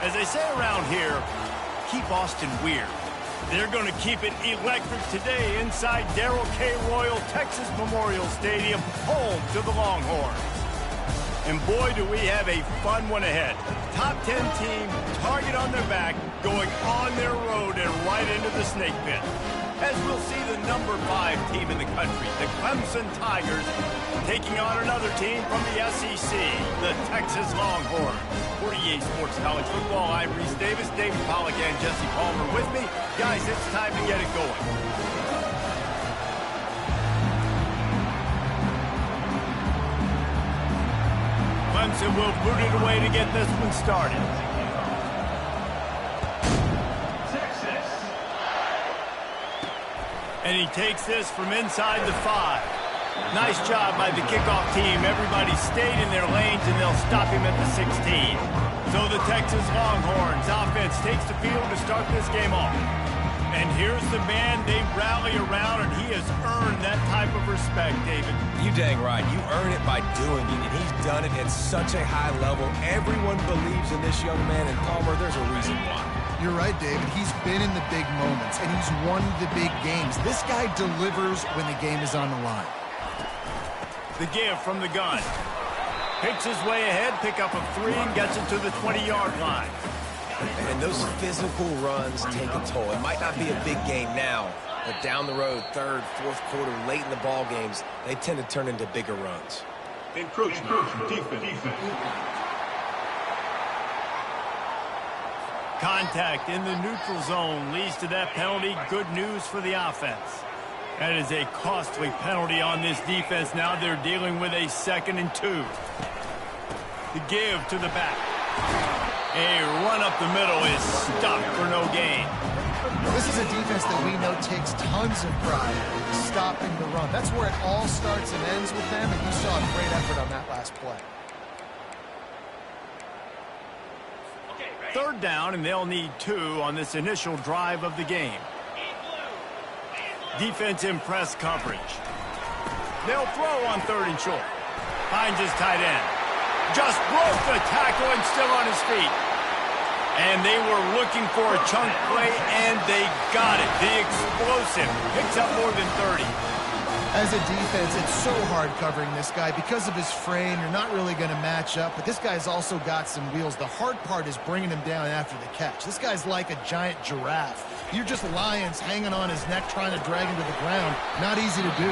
As they say around here, keep Austin weird. They're going to keep it electric today inside Darrell K. Royal Texas Memorial Stadium, home to the Longhorns. And boy, do we have a fun one ahead. Top 10 team, target on their back, going on their road and right into the snake pit. As we'll see the number 5 team in the country, the Clemson Tigers, taking on another team from the SEC, the Texas Longhorns. For EA Sports College Football, I'm Reese Davis, David Pollack, and Jesse Palmer with me. Guys, it's time to get it going. Clemson will boot it away to get this one started. And he takes this from inside the 5. Nice job by the kickoff team. Everybody stayed in their lanes, and they'll stop him at the 16. So the Texas Longhorns offense takes the field to start this game off. And here's the man they rally around, and he has earned that type of respect, David. You dang right. You earn it by doing it, and he's done it at such a high level. Everyone believes in this young man, and Palmer, there's a reason why. You're right, David. He's been in the big moments, and he's won the big games. This guy delivers when the game is on the line. The give from the gun. Picks his way ahead, pick up a 3, and gets it to the 20-yard line. And those physical runs take a toll. It might not be a big game now, but down the road, third, fourth quarter, late in the ball games, they tend to turn into bigger runs. Encroachment, defense. Contact in the neutral zone leads to that penalty. Good news for the offense. That is a costly penalty on this defense. Now they're dealing with a 2nd and 2. The give to the back. A run up the middle is stopped for no gain. This is a defense that we know takes tons of pride in stopping the run. That's where it all starts and ends with them, and you saw a great effort on that last play. 3rd down, and they'll need 2 on this initial drive of the game. Defense in press coverage. They'll throw on 3rd and short. Finds his tight end. Just broke the tackle and still on his feet. And they were looking for a chunk play, and they got it. The explosive picks up more than 30. As a defense, it's so hard covering this guy. Because of his frame, you're not really going to match up, but this guy's also got some wheels. The hard part is bringing him down after the catch. This guy's like a giant giraffe. You're just lions hanging on his neck trying to drag him to the ground. Not easy to do.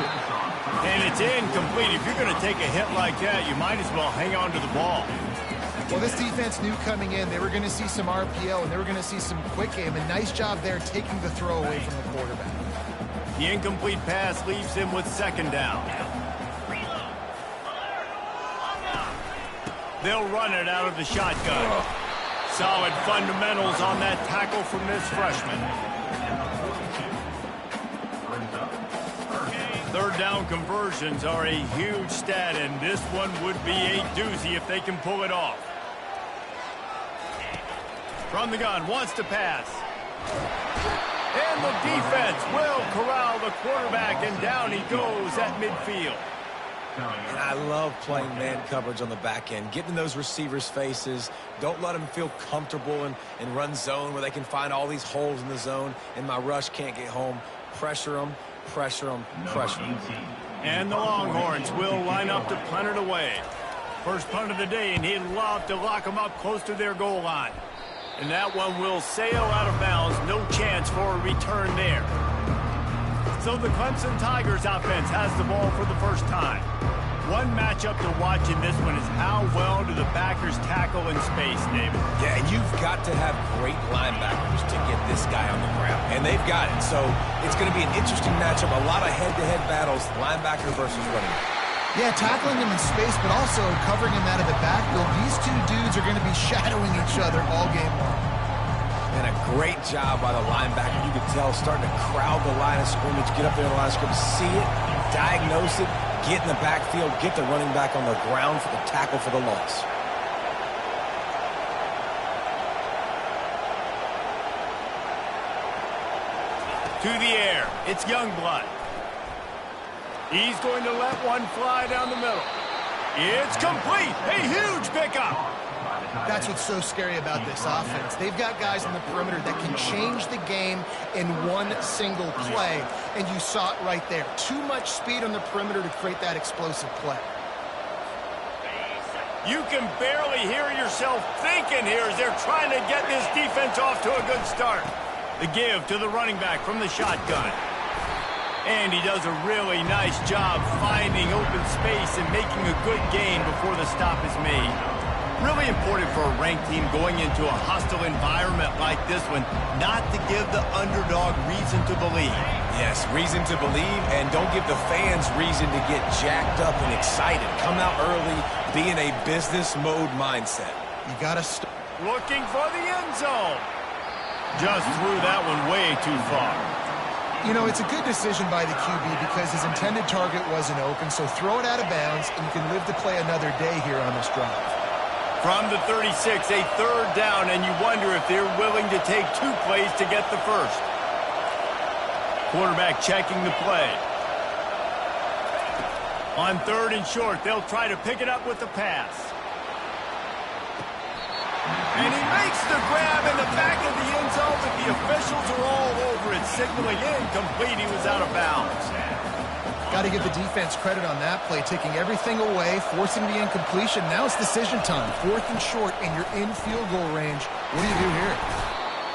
And it's incomplete. If you're going to take a hit like that, you might as well hang on to the ball. Well, this defense knew coming in they were going to see some RPO and they were going to see some quick game. And nice job there taking the throw away from the quarterback. The incomplete pass leaves him with 2nd down. They'll run it out of the shotgun. Solid fundamentals on that tackle from this freshman. 3rd down conversions are a huge stat, and this one would be a doozy if they can pull it off. From the gun, wants to pass. And the defense will corral the quarterback, and down he goes at midfield. And I love playing man coverage on the back end, getting in those receivers' faces. Don't let them feel comfortable in run zone where they can find all these holes in the zone, and my rush can't get home. Pressure them, pressure them, pressure them. And the Longhorns will line up to punt it away. First punt of the day, and he'd love to lock them up close to their goal line. And that one will sail out of bounds. No chance for a return there. So the Clemson Tigers offense has the ball for the first time. One matchup to watch in this one is how well do the backers tackle in space, David? Yeah, and you've got to have great linebackers to get this guy on the ground. And they've got it. So it's going to be an interesting matchup. A lot of head-to-head battles, linebacker versus running back. Yeah, tackling him in space, but also covering him out of the backfield. These two dudes are going to be shadowing each other all game long. And a great job by the linebacker. You can tell starting to crowd the line of scrimmage, get up there in the line of scrimmage, see it, diagnose it, get in the backfield, get the running back on the ground for the tackle for the loss. To the air, it's Youngblood. He's going to let one fly down the middle. It's complete. A huge pickup. That's what's so scary about this offense. They've got guys on the perimeter that can change the game in one single play, and you saw it right there. Too much speed on the perimeter to create that explosive play. You can barely hear yourself thinking here as they're trying to get this defense off to a good start. The give to the running back from the shotgun. And he does a really nice job finding open space and making a good gain before the stop is made. Really important for a ranked team going into a hostile environment like this one, not to give the underdog reason to believe. Yes, reason to believe, and don't give the fans reason to get jacked up and excited. Come out early, be in a business mode mindset. You got to start. Looking for the end zone. Just threw that one way too far. You know, it's a good decision by the QB because his intended target wasn't open, so throw it out of bounds, and you can live to play another day here on this drive. From the 36, a third down, and you wonder if they're willing to take 2 plays to get the first. Quarterback checking the play. On 3rd and short, they'll try to pick it up with the pass. And he makes the grab in the back of the end zone, but the officials are all over it, signaling incomplete. He was out of bounds. Got to give the defense credit on that play, taking everything away, forcing the incompletion. Now it's decision time. 4th and short, and you're in field goal range. What do you do here?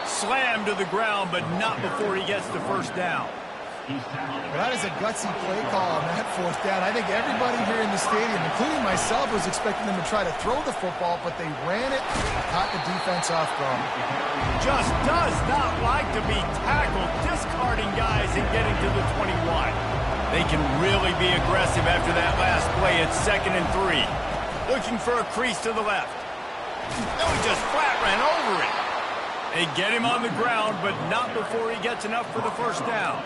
Slammed to the ground, but not before he gets the first down. Well, that is a gutsy play call on that 4th down. I think everybody here in the stadium, including myself, was expecting them to try to throw the football, but they ran it and caught the defense off guard. Just does not like to be tackled, discarding guys and getting to the 21. They can really be aggressive after that last play. It's 2nd and 3. Looking for a crease to the left. No, he just flat ran over it. They get him on the ground, but not before he gets enough for the first down.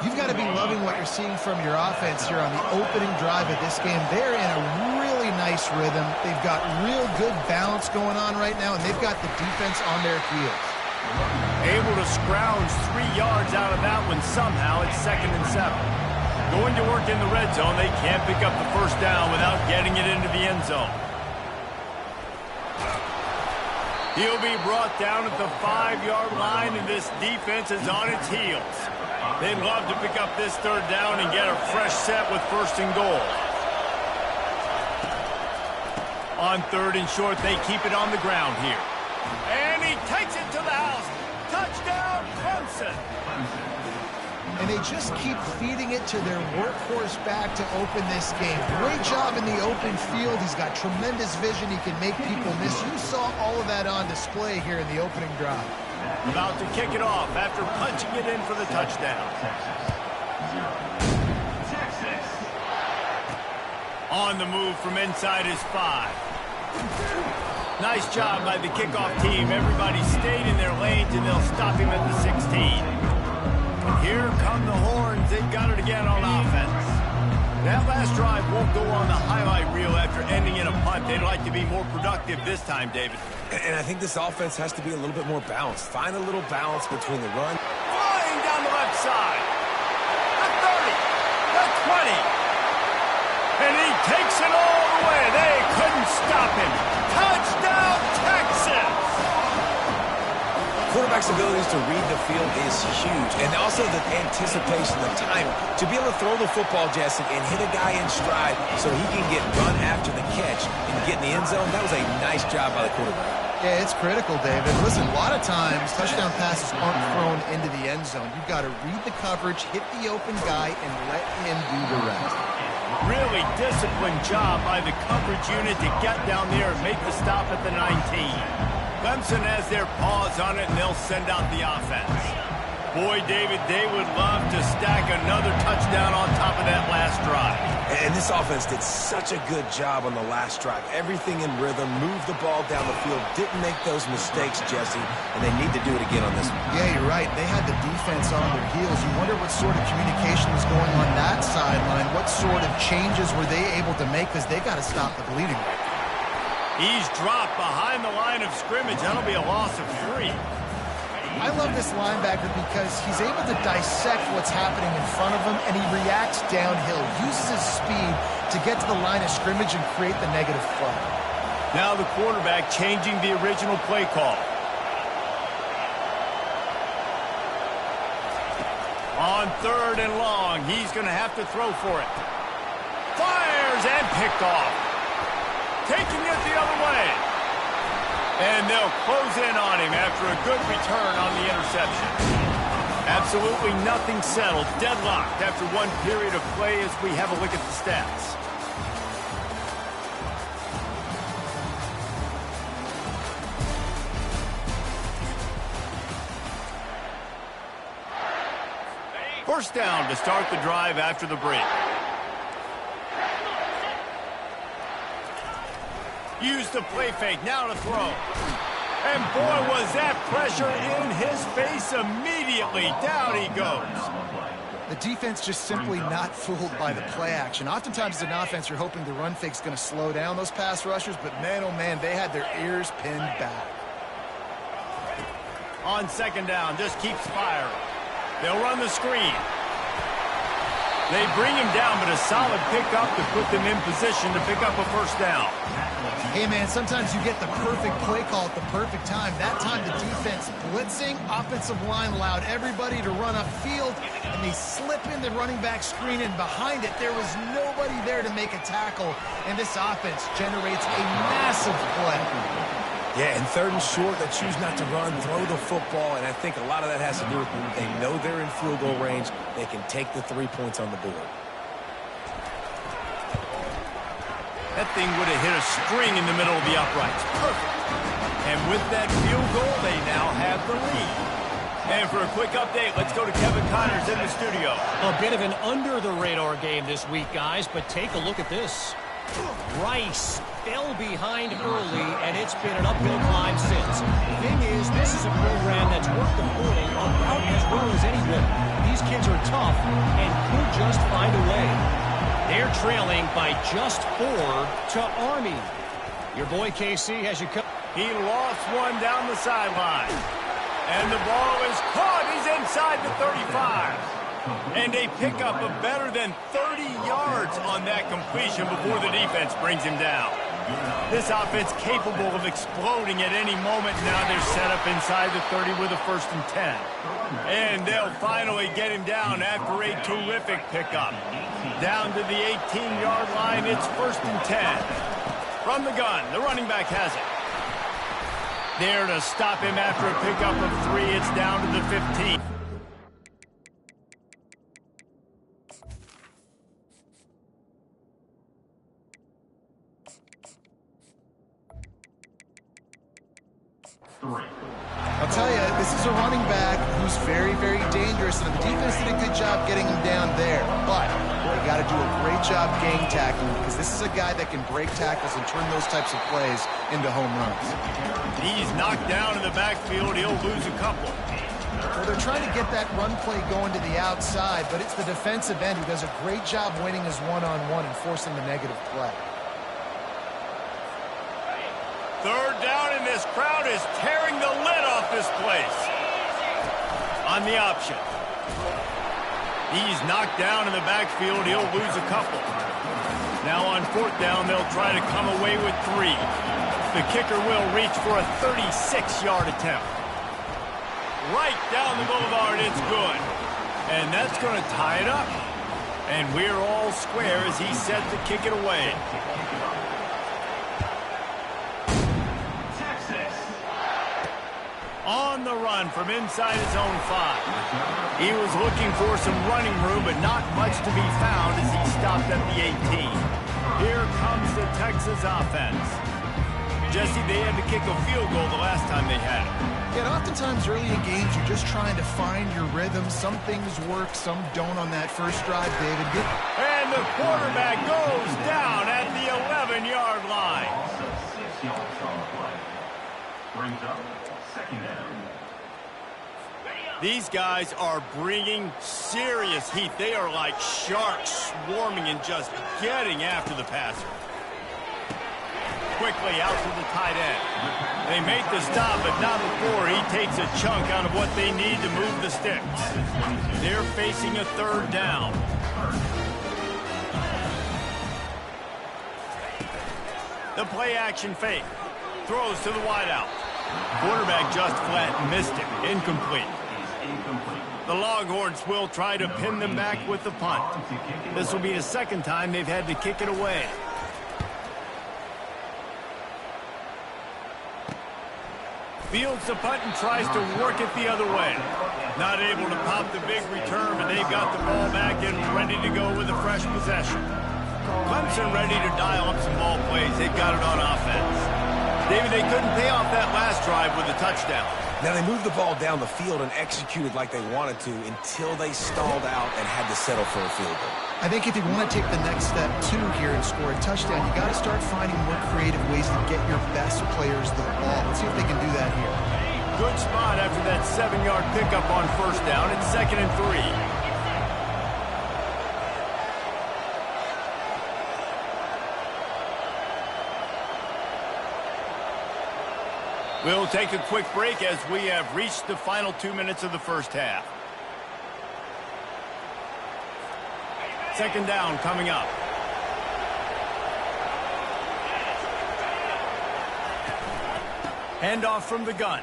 You've got to be loving what you're seeing from your offense here on the opening drive of this game. They're in a really nice rhythm. They've got real good balance going on right now, and they've got the defense on their heels. Able to scrounge 3 yards out of that one somehow. It's 2nd and 7. Going to work in the red zone. They can't pick up the first down without getting it into the end zone. He'll be brought down at the 5-yard line, and this defense is on its heels. They'd love to pick up this 3rd down and get a fresh set with 1st and goal. On 3rd and short, they keep it on the ground here. And he takes it to the house. Touchdown, Clemson. And they just keep feeding it to their workhorse back to open this game. Great job in the open field. He's got tremendous vision. He can make people miss. You saw all of that on display here in the opening drive. About to kick it off after punching it in for the touchdown. On the move from inside his 5. Nice job by the kickoff team. Everybody stayed in their lanes, and they'll stop him at the 16. Here come the horns. They've got it again on offense. That last drive won't go on the highlight reel after ending in a punt. They'd like to be more productive this time, David. And I think this offense has to be a little bit more balanced. Find a little balance between the run. Flying down the left side. The 30. The 20. And he takes it all the way. They couldn't stop him. Touchdown, Texas! Quarterback's abilities to read the field is huge, and also the anticipation, the timing. To be able to throw the football, Jesse, and hit a guy in stride so he can get run after the catch and get in the end zone, that was a nice job by the quarterback. Yeah, it's critical, David. Listen, a lot of times touchdown passes aren't thrown into the end zone. You've got to read the coverage, hit the open guy, and let him do the rest. Really disciplined job by the coverage unit to get down there and make the stop at the 19. Clemson has their paws on it, and they'll send out the offense. Boy, David, they would love to stack another touchdown on top of that last drive. And this offense did such a good job on the last drive. Everything in rhythm, moved the ball down the field, didn't make those mistakes, Jesse, and they need to do it again on this one. Yeah, you're right. They had the defense on their heels. You wonder what sort of communication was going on that sideline. What sort of changes were they able to make, because they got to stop the bleeding right now. He's dropped behind the line of scrimmage. That'll be a loss of 3. I love this linebacker because he's able to dissect what's happening in front of him, and he reacts downhill, uses his speed to get to the line of scrimmage and create the negative play. Now the quarterback changing the original play call. On 3rd and long, he's going to have to throw for it. Fires and picked off. Taking it the other way. And they'll close in on him after a good return on the interception. Absolutely nothing settled. Deadlocked after one period of play as we have a look at the stats. First down to start the drive after the break. Use the play fake, now to throw. And boy, was that pressure in his face immediately. Down he goes. The defense just simply not fooled by the play action. Oftentimes as an offense, you're hoping the run fake's going to slow down those pass rushers, but man, oh man, they had their ears pinned back. On 2nd down, just keeps firing. They'll run the screen. They bring him down, but a solid pickup to put them in position to pick up a first down. Hey, man, sometimes you get the perfect play call at the perfect time. That time the defense blitzing, offensive line allowed everybody to run upfield, and they slip in the running back screen, and behind it there was nobody there to make a tackle, and this offense generates a massive play. Yeah, and 3rd and short, they choose not to run, throw the football, and I think a lot of that has to do with them. They know they're in field goal range. They can take the 3 points on the board. That thing would have hit a string in the middle of the uprights. Perfect. And with that field goal, they now have the lead. And for a quick update, let's go to Kevin Connors in the studio. A bit of an under-the-radar game this week, guys, but take a look at this. Rice fell behind early, and it's been an uphill climb since. The thing is, this is a program that's worked the footing on route as well as anyone. These kids are tough and could just find a way. They're trailing by just 4 to Army. Your boy KC has you come. He lost one down the sideline. And the ball is caught. He's inside the 35. And they pick up a better than 30 yards on that completion before the defense brings him down. This offense capable of exploding at any moment. Now they're set up inside the 30 with a 1st and 10. And they'll finally get him down after a terrific pickup. Down to the 18-yard line, it's 1st and 10. From the gun, the running back has it. There to stop him after a pickup of 3, it's down to the 15. I'll tell you, this is a running back who's very, very dangerous, and the defense did a good job getting him down there. But they got to do a great job gang tackling, because this is a guy that can break tackles and turn those types of plays into home runs. He's knocked down in the backfield. He'll lose a couple. Well, they're trying to get that run play going to the outside, but it's the defensive end who does a great job winning his one-on-one and forcing the negative play. 3rd down, and this crowd is tearing the lid off this place. On the option. He's knocked down in the backfield. He'll lose a couple. Now on 4th down, they'll try to come away with 3. The kicker will reach for a 36-yard attempt. Right down the boulevard, it's good. And that's going to tie it up. And we're all square as he's set to kick it away. On the run from inside his own 5. He was looking for some running room, but not much to be found as he stopped at the 18. Here comes the Texas offense. Jesse, they had to kick a field goal the last time they had it. And oftentimes early in games, you're just trying to find your rhythm. Some things work, some don't on that first drive, David. And the quarterback goes down at the 11-yard line. Brings up 2nd down. These guys are bringing serious heat. They are like sharks swarming and just getting after the passer. Quickly out to the tight end. They make the stop, but not before he takes a chunk out of what they need to move the sticks. They're facing a 3rd down. The play action fake. Throws to the wideout. Quarterback just flat missed it. Incomplete. The Longhorns will try to pin them back with the punt. This will be the second time they've had to kick it away. Fields the punt and tries to work it the other way. Not able to pop the big return, but they've got the ball back and ready to go with a fresh possession. Clemson ready to dial up some ball plays. They've got it on offense. David, they couldn't pay off that last drive with a touchdown. Now, they moved the ball down the field and executed like they wanted to until they stalled out and had to settle for a field goal. I think if you want to take the next step, too, here and score a touchdown, you got to start finding more creative ways to get your best players the ball. Let's see if they can do that here. Good spot after that 7-yard pickup on first down. It's 2nd and 3. We'll take a quick break as we have reached the final 2 minutes of the first half. 2nd down coming up. Handoff from the gun.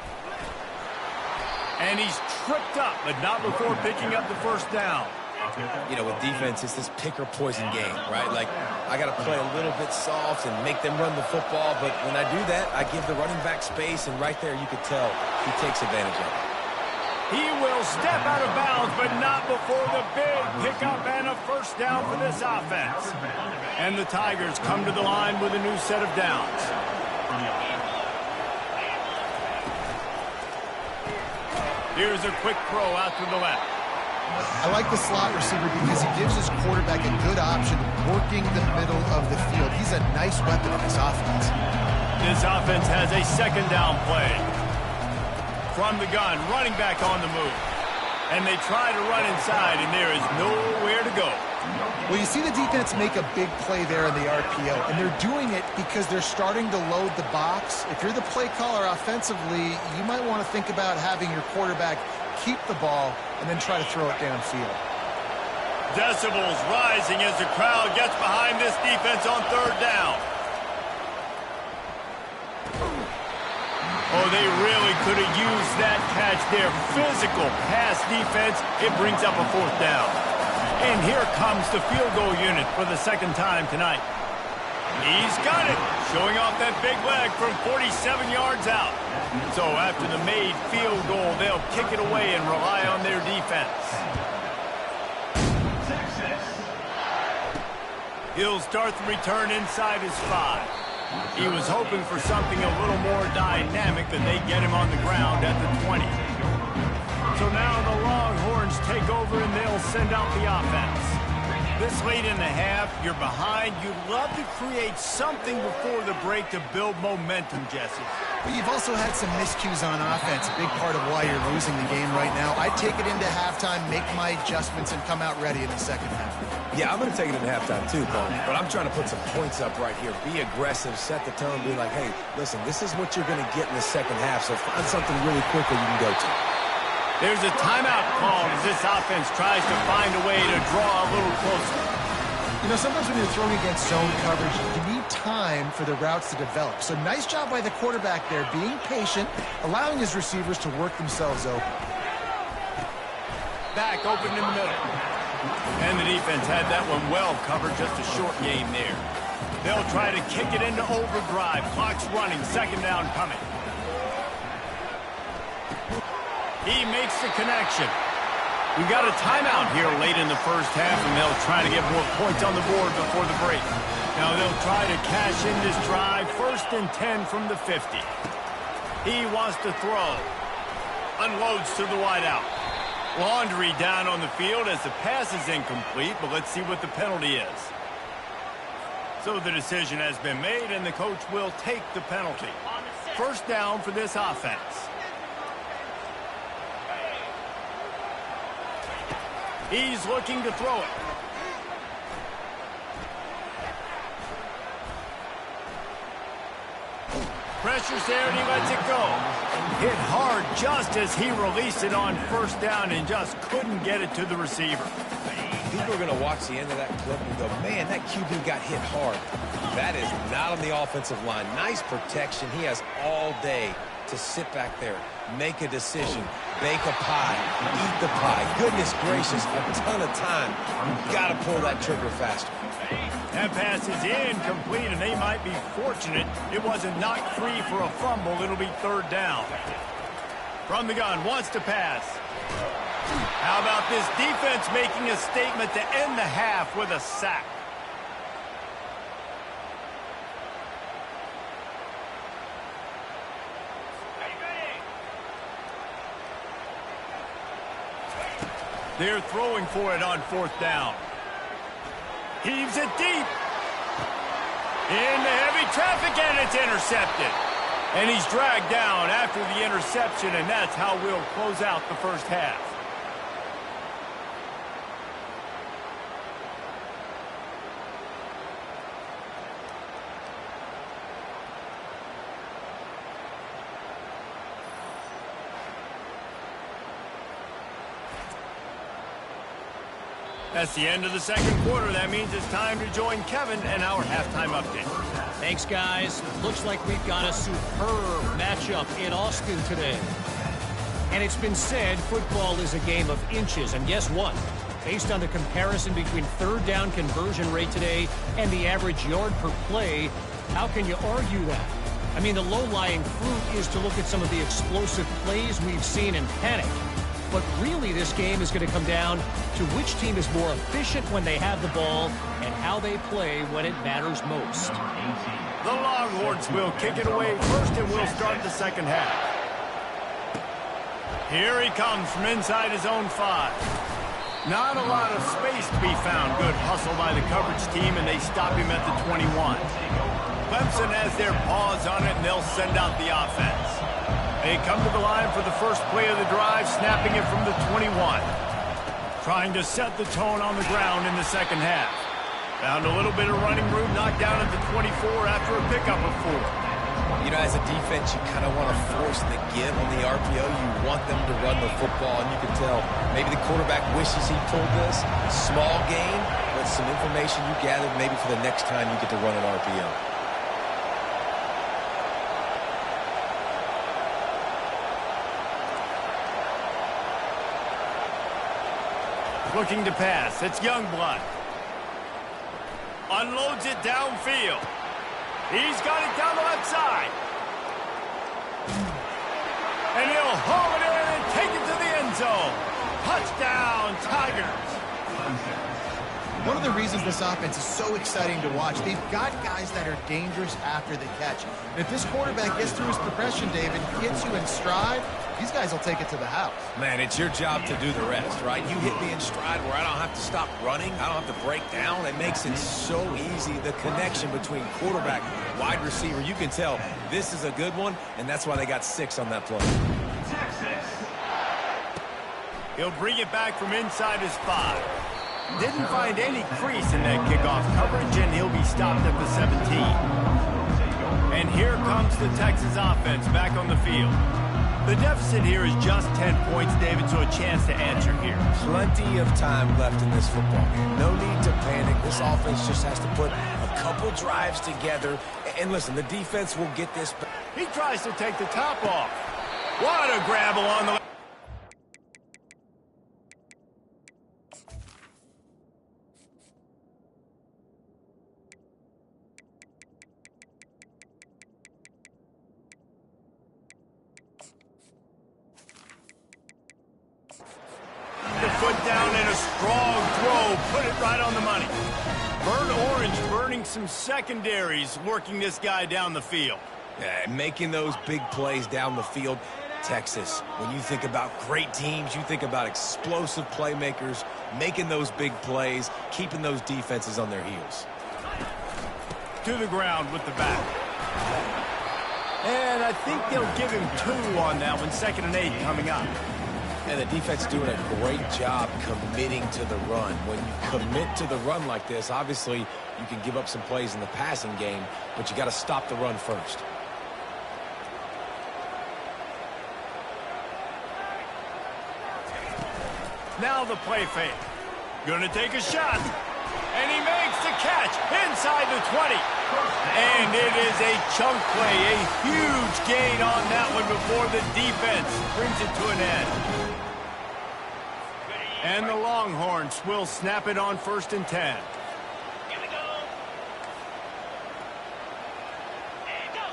And he's tripped up, but not before picking up the first down. You know, with defense, it's this pick-or-poison game, right? Like, I got to play a little bit soft and make them run the football, but when I do that, I give the running back space, and right there you could tell he takes advantage of it. He will step out of bounds, but not before the big pickup and a first down for this offense. And the Tigers come to the line with a new set of downs. Here's a quick throw out to the left. I like the slot receiver because he gives his quarterback a good option working the middle of the field. He's a nice weapon in this offense. This offense has a 2nd down play. From the gun, running back on the move. And they try to run inside, and there is nowhere to go. Well, you see the defense make a big play there in the RPO, and they're doing it because they're starting to load the box. If you're the play caller offensively, you might want to think about having your quarterback keep the ball and then try to throw it downfield. Decibels rising as the crowd gets behind this defense on 3rd down. Oh, they really could have used that catch there. Physical pass defense. It brings up a 4th down. And here comes the field goal unit for the 2nd time tonight. He's got it. Showing off that big leg from 47 yards out. So after the made field goal, they'll kick it away and rely on their defense. He'll start the return inside his 5. He was hoping for something a little more dynamic than they get him on the ground at the 20. So now the Longhorns take over and they'll send out the offense. This late in the half, you're behind. You'd love to create something before the break to build momentum, Jesse. But you've also had some miscues on offense, a big part of why you're losing the game right now. I'd take it into halftime, make my adjustments, and come out ready in the 2nd half. Yeah, I'm going to take it into halftime too, Paul. But I'm trying to put some points up right here. Be aggressive, set the tone, be like, hey, listen, this is what you're going to get in the 2nd half, so find something really quickly you can go to. There's a timeout called as this offense tries to find a way to draw a little closer. You know, sometimes when you're throwing against zone coverage, you need time for the routes to develop. So nice job by the quarterback there, being patient, allowing his receivers to work themselves open. Back open in the middle. And the defense had that one well covered, just a short game there. They'll try to kick it into overdrive. Clock's running, 2nd down coming. He makes the connection. We've got a timeout here late in the first half, and they'll try to get more points on the board before the break. Now they'll try to cash in this drive. 1st and 10 from the 50. He wants to throw. Unloads to the wideout. Laundry down on the field as the pass is incomplete, but let's see what the penalty is. So the decision has been made, and the coach will take the penalty. 1st down for this offense. He's looking to throw it. Pressure's there, and he lets it go. Hit hard just as he released it on 1st down and just couldn't get it to the receiver. People are going to watch the end of that clip and go, man, that QB got hit hard. That is not on the offensive line. Nice protection. He has all day to sit back there, make a decision, bake a pie, eat the pie. Goodness gracious, a ton of time. You've got to pull that trigger faster. That pass is incomplete, and they might be fortunate it wasn't knocked free for a fumble. It'll be third down. From the gun, wants to pass. How about this defense making a statement to end the half with a sack? They're throwing for it on fourth down. Heaves it deep. Into heavy traffic, and it's intercepted. And he's dragged down after the interception, and that's how we'll close out the first half. That's the end of the second quarter. That means it's time to join Kevin and our halftime update. Thanks, guys. Looks like we've got a superb matchup in Austin today. And it's been said football is a game of inches. And guess what? Based on the comparison between third down conversion rate today and the average yard per play, how can you argue that? I mean, the low-lying fruit is to look at some of the explosive plays we've seen in panic. But really, this game is going to come down to which team is more efficient when they have the ball and how they play when it matters most. The Longhorns will kick it away first, and we'll start the second half. Here he comes from inside his own 5. Not a lot of space to be found. Good hustle by the coverage team, and they stop him at the 21. Clemson has their paws on it, and they'll send out the offense. They come to the line for the first play of the drive, snapping it from the 21. Trying to set the tone on the ground in the second half. Found a little bit of running room, knocked down at the 24 after a pickup of 4. You know, as a defense, you kind of want to force the give on the RPO. You want them to run the football, and you can tell maybe the quarterback wishes he pulled this. Small gain, but some information you gathered maybe for the next time you get to run an RPO. Looking to pass. It's Youngblood. Unloads it downfield. He's got it down the left side. And he'll haul it in and take it to the end zone. Touchdown, Tigers. One of the reasons this offense is so exciting to watch, they've got guys that are dangerous after the catch. And if this quarterback gets through his progression, David, hits you in stride, these guys will take it to the house. Man, it's your job to do the rest, right? You hit me in stride where I don't have to stop running. I don't have to break down. It makes it so easy. The connection between quarterback, wide receiver, you can tell this is a good one, and that's why they got 6 on that play. He'll bring it back from inside his 5. Didn't find any crease in that kickoff coverage, and he'll be stopped at the 17. And here comes the Texas offense back on the field. The deficit here is just 10 points, David, so a chance to answer here. Plenty of time left in this football game. No need to panic. This offense just has to put a couple drives together. And listen, the defense will get this. He tries to take the top off. What a grab along the... Foot down and a strong throw. Put it right on the money. Burnt orange burning some secondaries, working this guy down the field. Yeah, making those big plays down the field. Texas, when you think about great teams, you think about explosive playmakers, making those big plays, keeping those defenses on their heels. To the ground with the back. And I think they'll give him 2 on that one. 2nd and 8 coming up. And the defense doing a great job committing to the run. When you commit to the run like this, obviously you can give up some plays in the passing game, but you got to stop the run first. Now the play fake. Gonna take a shot. And he makes the catch inside the 20. And it is a chunk play, a huge gain on that one before the defense brings it to an end. And the Longhorns will snap it on 1st and 10. Here we go. And go.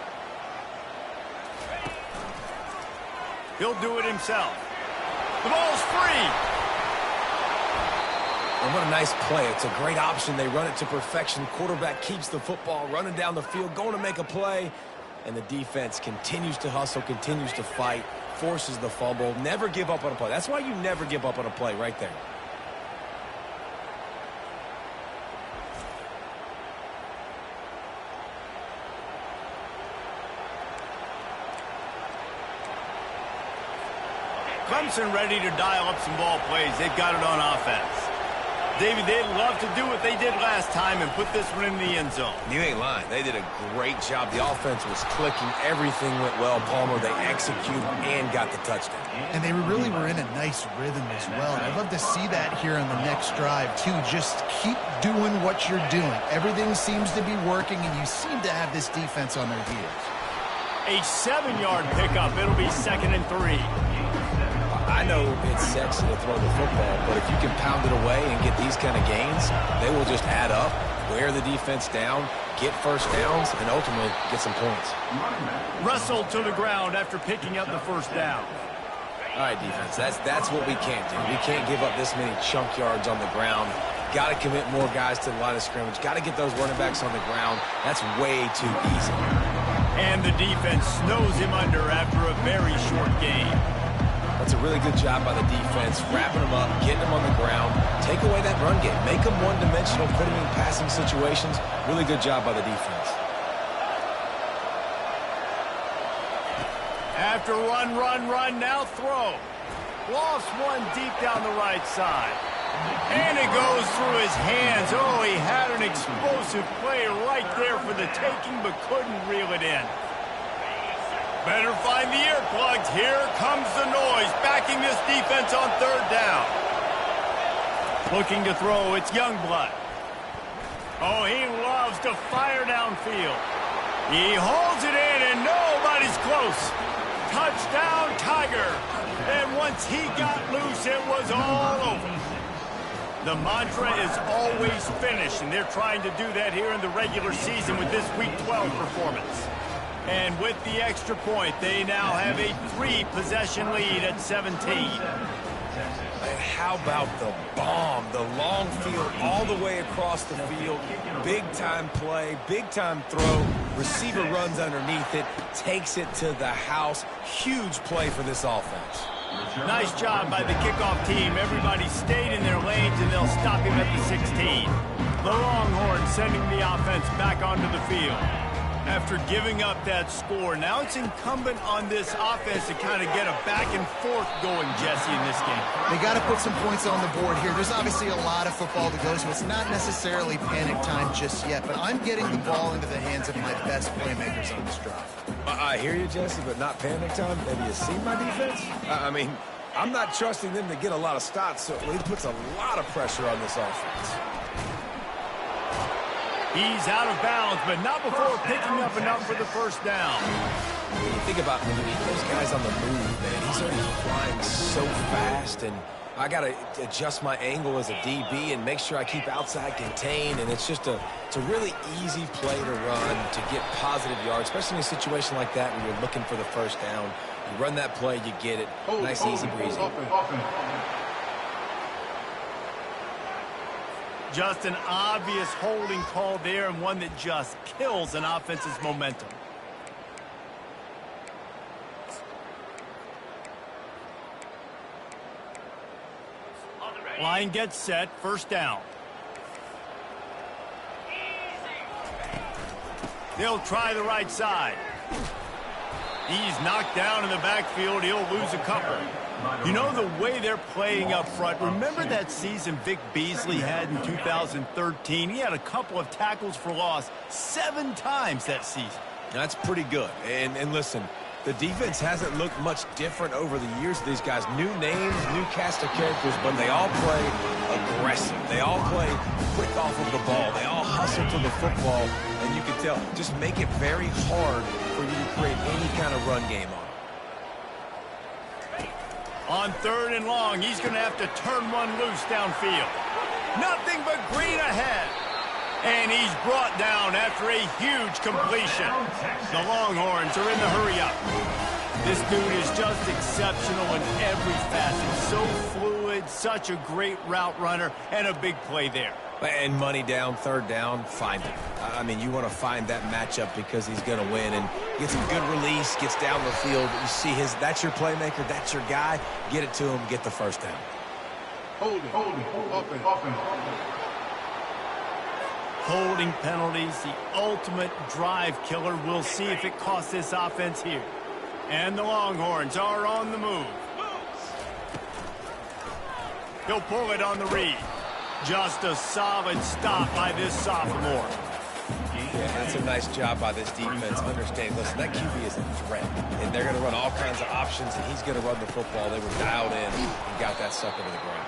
He'll do it himself. The ball's free. And what a nice play. It's a great option. They run it to perfection. Quarterback keeps the football, running down the field, going to make a play. And the defense continues to hustle, continues to fight, forces the fumble. Never give up on a play. That's why you never give up on a play right there. Clemson ready to dial up some ball plays. They've got it on offense. David, they'd love to do what they did last time and put this one in the end zone. You ain't lying. They did a great job. The offense was clicking. Everything went well. Palmer, they executed and got the touchdown. And they really were in a nice rhythm as well. I'd love to see that here on the next drive, too. Just keep doing what you're doing. Everything seems to be working, and you seem to have this defense on their heels. A 7-yard pickup. It'll be 2nd and 3. I know it's sexy to throw the football, but if you can pound it away and get these kind of gains, they will just add up, wear the defense down, get first downs, and ultimately get some points. Wrestled to the ground after picking up the first down. All right, defense, that's what we can't do. We can't give up this many chunk yards on the ground. Got to commit more guys to the line of scrimmage. Got to get those running backs on the ground. That's way too easy. And the defense snows him under after a very short game. That's a really good job by the defense, wrapping them up, getting them on the ground. Take away that run game. Make them one-dimensional, put them in passing situations. Really good job by the defense. After run, now throw. Lofts one deep down the right side. And it goes through his hands. Oh, he had an explosive play right there for the taking, but couldn't reel it in. Better find the earplugs. Here comes the noise, backing this defense on 3rd down. Looking to throw, it's Youngblood. Oh, he loves to fire downfield. He holds it in, and nobody's close. Touchdown, Tiger. And once he got loose, it was all over. The mantra is always finish, and they're trying to do that here in the regular season with this Week 12 performance. And with the extra point, they now have a 3-possession lead at 17. And how about the bomb, the long field all the way across the field. Big-time play, big-time throw. Receiver runs underneath it, takes it to the house. Huge play for this offense. Nice job by the kickoff team. Everybody stayed in their lanes, and they'll stop him at the 16. The Longhorns sending the offense back onto the field. After giving up that score, now it's incumbent on this offense to kind of get a back and forth going, Jesse, in this game. They got to put some points on the board here. There's obviously a lot of football to go, so it's not necessarily panic time just yet, but I'm getting the ball into the hands of my best playmakers on this drive. I hear you, Jesse, but not panic time. Have you seen my defense? I mean, I'm not trusting them to get a lot of stops, so it puts a lot of pressure on this offense. He's out of bounds, but not before picking up enough for the first down. When you think about when you get those guys on the move, man, he's already flying so fast, and I got to adjust my angle as a DB and make sure I keep outside contained, and it's a really easy play to run to get positive yards, especially in a situation like that when you're looking for the first down. You run that play, you get it. Nice, easy breezy. Just an obvious holding call there, and one that just kills an offense's momentum. Line gets set, first down. They'll try the right side. He's knocked down in the backfield. He'll lose a couple. You know the way they're playing up front. Remember that season Vic Beasley had in 2013? He had a couple of tackles for loss 7 times that season. That's pretty good. And listen, The defense hasn't looked much different over the years. These guys, new names, new cast of characters, but they all play aggressive. They all play quick off of the ball. They all hustle to the football, and you can tell, just make it very hard for you to create any kind of run game on. On 3rd and long, he's going to have to turn one loose downfield. Nothing but green ahead. And he's brought down after a huge completion. The Longhorns are in the hurry-up. This dude is just exceptional in every facet. So fluid, such a great route runner, and a big play there. And money down, 3rd down, find him. I mean, you want to find that matchup because he's going to win and gets a good release, gets down the field. You see that's your playmaker, that's your guy. Get it to him, get the 1st down. Hold it. Holding penalties, the ultimate drive killer. We'll see if it costs this offense here. And the Longhorns are on the move. He'll pull it on the read. Just a solid stop by this sophomore. Yeah, that's a nice job by this defense. Understand, listen, that QB is a threat. And they're going to run all kinds of options, and he's going to run the football. They were dialed in and got that sucker to the ground.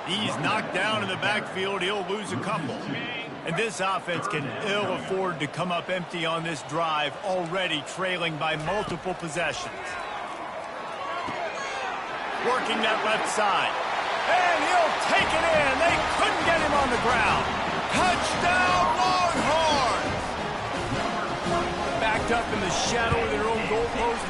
He's knocked down in the backfield. He'll lose a couple. And this offense can ill afford to come up empty on this drive, already trailing by multiple possessions. Working that left side. And he'll take it in. They couldn't get him on the ground. Touchdown, Longhorns! Backed up in the shadow of their own goalpost,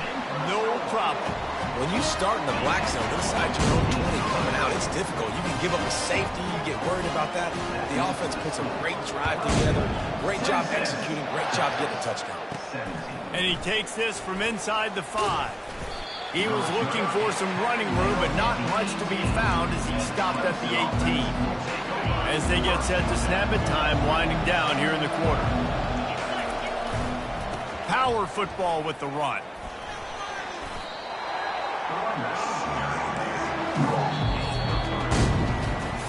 no problem. When you start in the black zone inside your own 20 coming out, it's difficult. You can give up a safety. You get worried about that. The offense puts a great drive together. Great job executing. Great job getting a touchdown. And he takes this from inside the 5. He was looking for some running room, but not much to be found as he stopped at the 18. As they get set to snap it, time winding down here in the quarter. Power football with the run.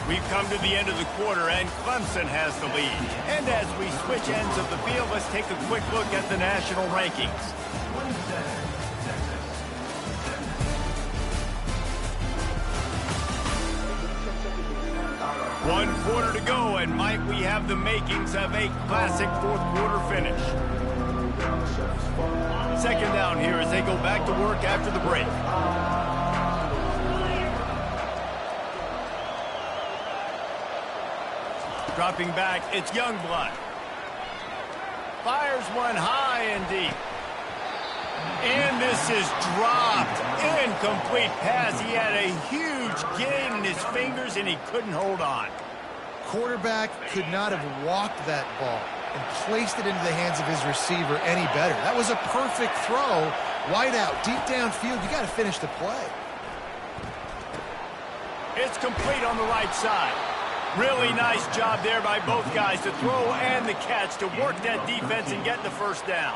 We've come to the end of the quarter, and Clemson has the lead. And as we switch ends of the field, let's take a quick look at the national rankings. One quarter to go, and might we have the makings of a classic 4th quarter finish. 2nd down here as they go back to work after the break. Dropping back, it's Youngblood. Fires one high and deep. And this is dropped. Incomplete pass. He had a huge gain in his fingers, and he couldn't hold on. Quarterback could not have walked that ball and placed it into the hands of his receiver any better. That was a perfect throw. Wide out, deep downfield. You got to finish the play. It's complete on the right side. Really nice job there by both guys to throw and the catch to work that defense and get the 1st down.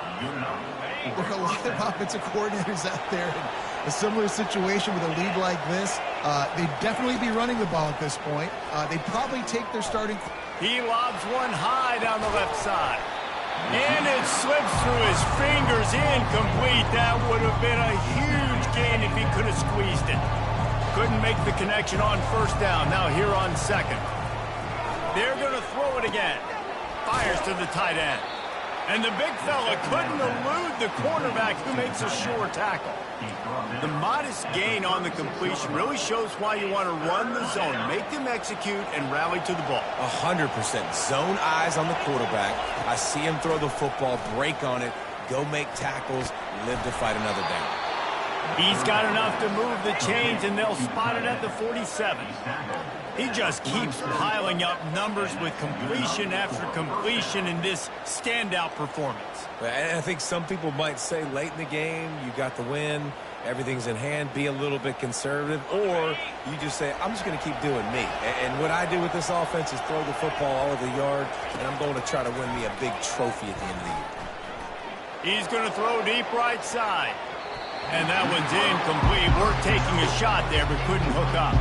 There are a lot of offensive coordinators out there in a similar situation with a lead like this. They'd definitely be running the ball at this point. They'd probably take their starting. He lobs one high down the left side. And it slips through his fingers, incomplete. That would have been a huge gain if he could have squeezed it. Couldn't make the connection on 1st down. Now here on 2nd. They're going to throw it again. Fires to the tight end. And the big fella couldn't elude the cornerback who makes a sure tackle. The modest gain on the completion really shows why you want to run the zone, make them execute, and rally to the ball. 100%. Zone eyes on the quarterback. I see him throw the football, break on it, go make tackles, live to fight another down. He's got enough to move the chains, and they'll spot it at the 47. He just keeps piling up numbers with completion after completion in this standout performance. And I think some people might say late in the game, you got the win, everything's in hand, be a little bit conservative, or you just say, I'm just going to keep doing me. And what I do with this offense is throw the football all over the yard, and I'm going to try to win me a big trophy at the end of the year. He's going to throw deep right side. And that one's incomplete. We're taking a shot there, but couldn't hook up.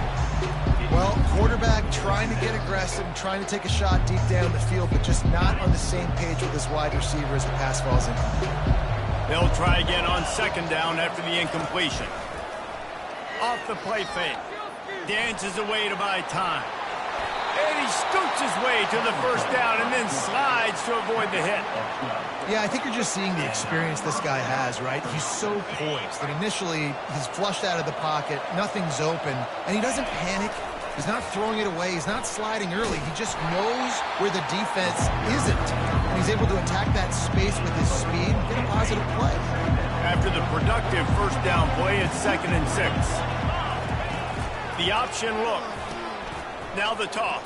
Well, quarterback trying to get aggressive, trying to take a shot deep down the field, but just not on the same page with his wide receiver as the pass falls incomplete. They'll try again on second down after the incompletion. Off the play fake. Dances away to buy time. And he scoots his way to the first down and then slides to avoid the hit. Yeah, I think you're just seeing the experience this guy has, right? He's so poised that initially he's flushed out of the pocket, nothing's open, and he doesn't panic. He's not throwing it away. He's not sliding early. He just knows where the defense isn't. And he's able to attack that space with his speed and get a positive play. After the productive first down play, it's 2nd and 6. The option look. Now the toss.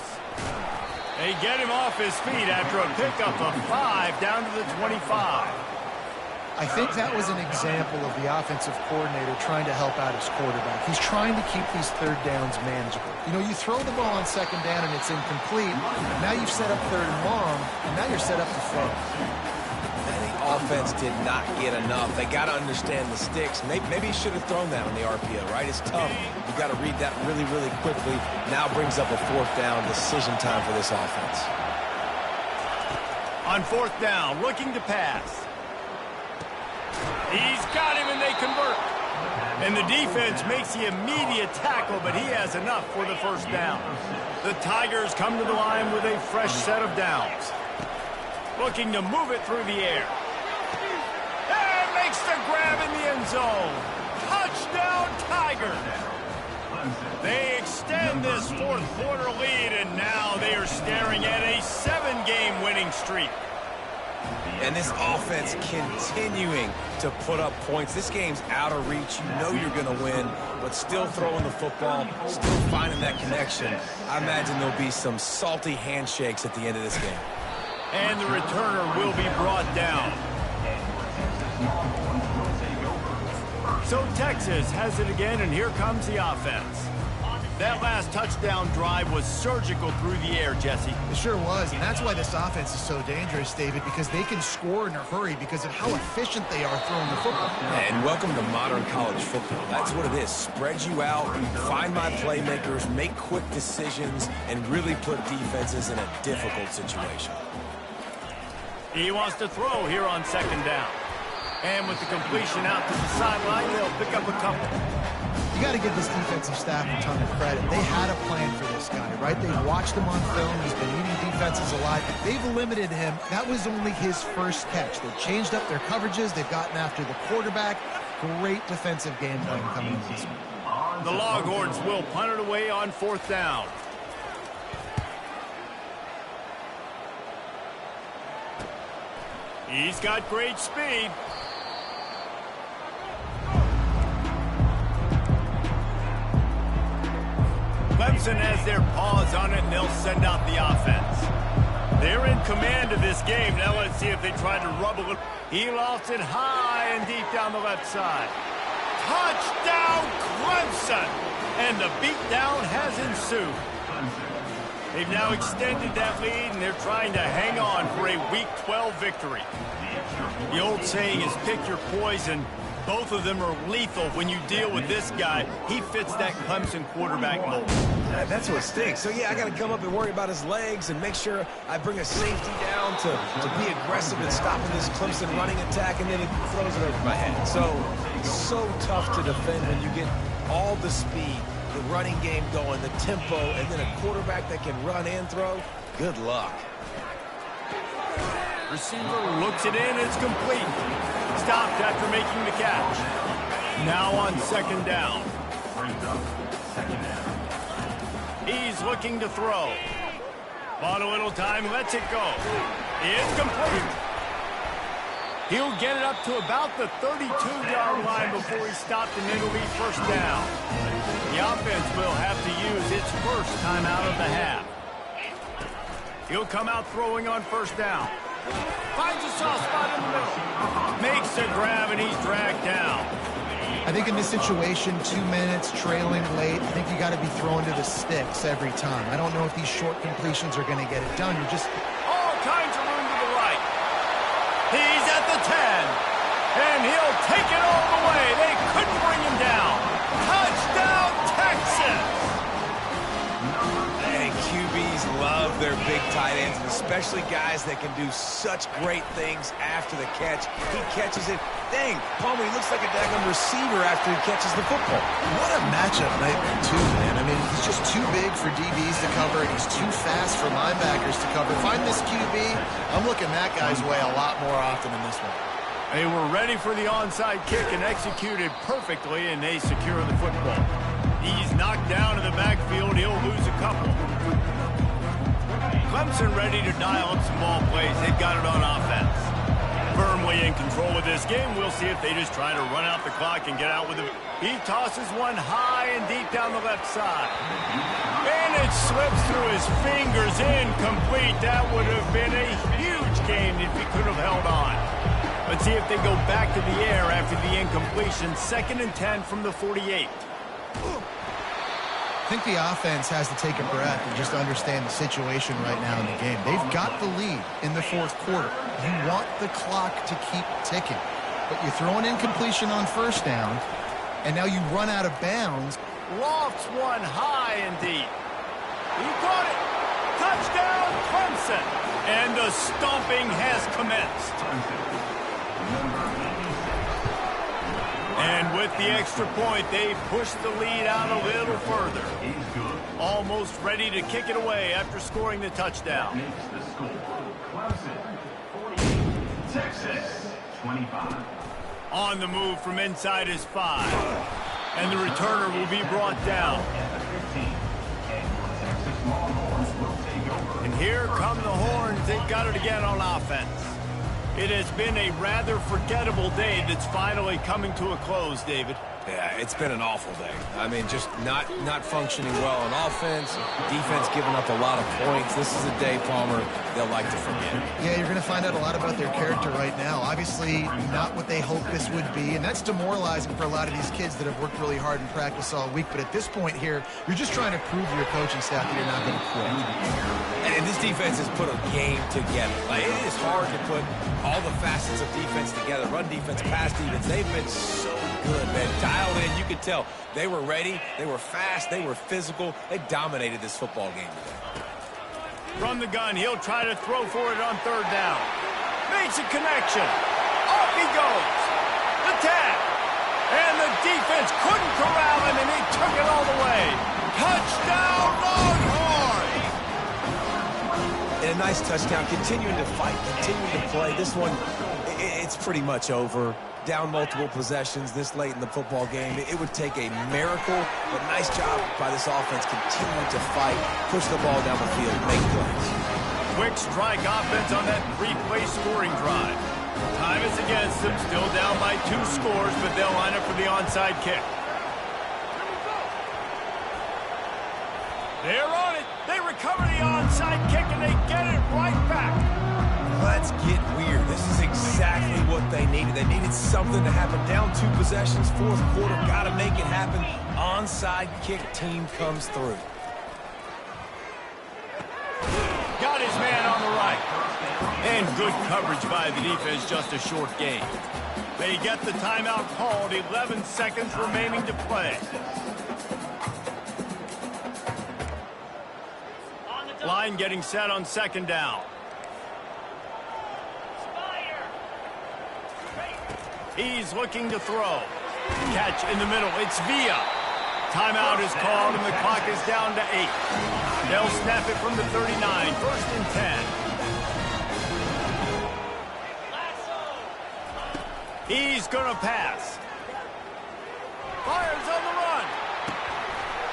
They get him off his feet after a pickup of 5 down to the 25. I think that was an example of the offensive coordinator trying to help out his quarterback. He's trying to keep these third downs manageable. You know, you throw the ball on second down and it's incomplete. Now you've set up third and long, and now you're set up to throw. I think offense did not get enough. They got to understand the sticks. Maybe he should have thrown that on the RPO, right? It's tough. You got to read that really, really quickly. Now brings up a 4th down decision time for this offense. On 4th down, looking to pass. He's got him, and they convert. And the defense makes the immediate tackle, but he has enough for the first down. The Tigers come to the line with a fresh set of downs. Looking to move it through the air. And makes the grab in the end zone. Touchdown, Tigers. They extend this 4th quarter lead, and now they are staring at a 7-game winning streak. And this offense continuing to put up points. This game's out of reach. You know you're going to win, but still throwing the football, still finding that connection. I imagine there'll be some salty handshakes at the end of this game. And the returner will be brought down. So Texas has it again, and here comes the offense. That last touchdown drive was surgical through the air, Jesse. It sure was, and that's why this offense is so dangerous, David, because they can score in a hurry because of how efficient they are throwing the football. And welcome to modern college football. That's what it is. Spread you out, find my playmakers, make quick decisions, and really put defenses in a difficult situation. He wants to throw here on second down. And with the completion out to the sideline, they'll pick up a couple. You got to give this defensive staff a ton of credit. They had a plan for this guy, right? They watched him on film. He's been eating defenses alive. They've limited him. That was only his first catch. They've changed up their coverages. They've gotten after the quarterback. Great defensive game plan coming into this one. The Longhorns will punt it away on 4th down. He's got great speed. Clemson has their paws on it, and they'll send out the offense. They're in command of this game. Now let's see if they try to rub a little. He lofts it high and deep down the left side. Touchdown, Clemson! And the beatdown has ensued. They've now extended that lead, and they're trying to hang on for a Week 12 victory. The old saying is pick your poison. Both of them are lethal when you deal with this guy. He fits that Clemson quarterback mold. That's what stinks. So, yeah, I got to come up and worry about his legs and make sure I bring a safety down to be aggressive in stopping this Clemson running attack, and then he throws it over my head. So tough to defend when you get all the speed, the running game going, the tempo, and then a quarterback that can run and throw. Good luck. Receiver looks it in. It's complete. Stopped after making the catch. Now on second down. He's looking to throw. Bought a little time, lets it go. It's complete. He'll get it up to about the 32-yard line before he's stopped, and it'll be first down. The offense will have to use its first timeout of the half. He'll come out throwing on first down. Finds a soft spot in the middle. Makes a grab, and he's dragged down. I think in this situation, 2 minutes, trailing late, I think you got to be throwing to the sticks every time. I don't know if these short completions are going to get it done. You're just... All kinds of room to the right. He's at the 10, and he'll take it all the way. They couldn't bring him down. Touchdown, Texas! Hey, QBs love their big tight ends, and especially guys that can do such great things after the catch. He catches it, Dang, Palmer, he looks like a daggone receiver after he catches the football. What a matchup nightmare, too, man. I mean, he's just too big for DBs to cover, and he's too fast for linebackers to cover. Find this QB, I'm looking that guy's way a lot more often than this one. They were ready for the onside kick and executed perfectly, and they secure the football. He's knocked down in the backfield. He'll lose a couple. Clemson ready to dial up some ball plays. They've got it on offense. Firmly in control of this game. We'll see if they just try to run out the clock and get out with it. He tosses one high and deep down the left side. And it slips through his fingers, incomplete. That would have been a huge game if he could have held on. Let's see if they go back to the air after the incompletion. 2nd and 10 from the 48. I think the offense has to take a breath and just understand the situation right now in the game. They've got the lead in the 4th quarter. You want the clock to keep ticking. But you throw an incompletion on 1st down, and now you run out of bounds. Lofts one high and deep. He caught it. Touchdown, Clemson. And the stomping has commenced. And with the extra point, they push the lead out a little further. Almost ready to kick it away after scoring the touchdown. Clemson, Texas, 25. On the move from inside his 5. And the returner will be brought down. And here come the horns. They've got it again on offense. It has been a rather forgettable day that's finally coming to a close, David. Yeah, it's been an awful day. I mean, just not functioning well on offense, defense giving up a lot of points. This is a day, Palmer, they'll like to forget. Yeah, you're going to find out a lot about their character right now. Obviously, not what they hoped this would be, and that's demoralizing for a lot of these kids that have worked really hard in practice all week. But at this point here, you're just trying to prove to your coaching staff that you're not going to quit. And this defense has put a game together. Like, it is hard to put all the facets of defense together. Run defense, pass defense. They've been so good, man. Dialed in. You could tell they were ready. They were fast. They were physical. They dominated this football game today. From the gun, he'll try to throw for it on 3rd down. Makes a connection. Off he goes. The tag. And the defense couldn't corral him, and he took it all the way. Touchdown, Longhorns! And a nice touchdown. Continuing to fight. Continuing to play. This one, it's pretty much over. Down multiple possessions this late in the football game. It would take a miracle, but nice job by this offense continuing to fight, push the ball down the field, make plays. Quick strike offense on that 3-play scoring drive. Time is against them, still down by 2 scores, but they'll line up for the onside kick. They're on it. They recover the onside kick, and they get it right back. Let's get weird. This is exactly what they needed. They needed something to happen. Down 2 possessions, 4th quarter. Got to make it happen. Onside kick team comes through. Got his man on the right. And good coverage by the defense, just a short game. They get the timeout called. 11 seconds remaining to play. Line getting set on 2nd down. He's looking to throw. Catch in the middle. It's Villa. Timeout is called, and the clock is down to 8. They'll snap it from the 39. 1st and 10. He's going to pass. Fires on the run.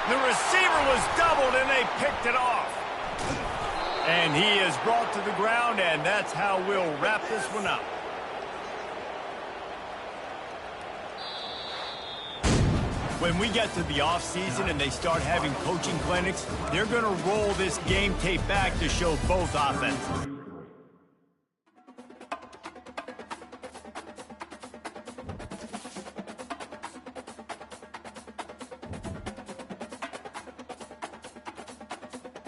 The receiver was doubled, and they picked it off. And he is brought to the ground, and that's how we'll wrap this one up. When we get to the offseason and they start having coaching clinics, they're going to roll this game tape back to show both offenses.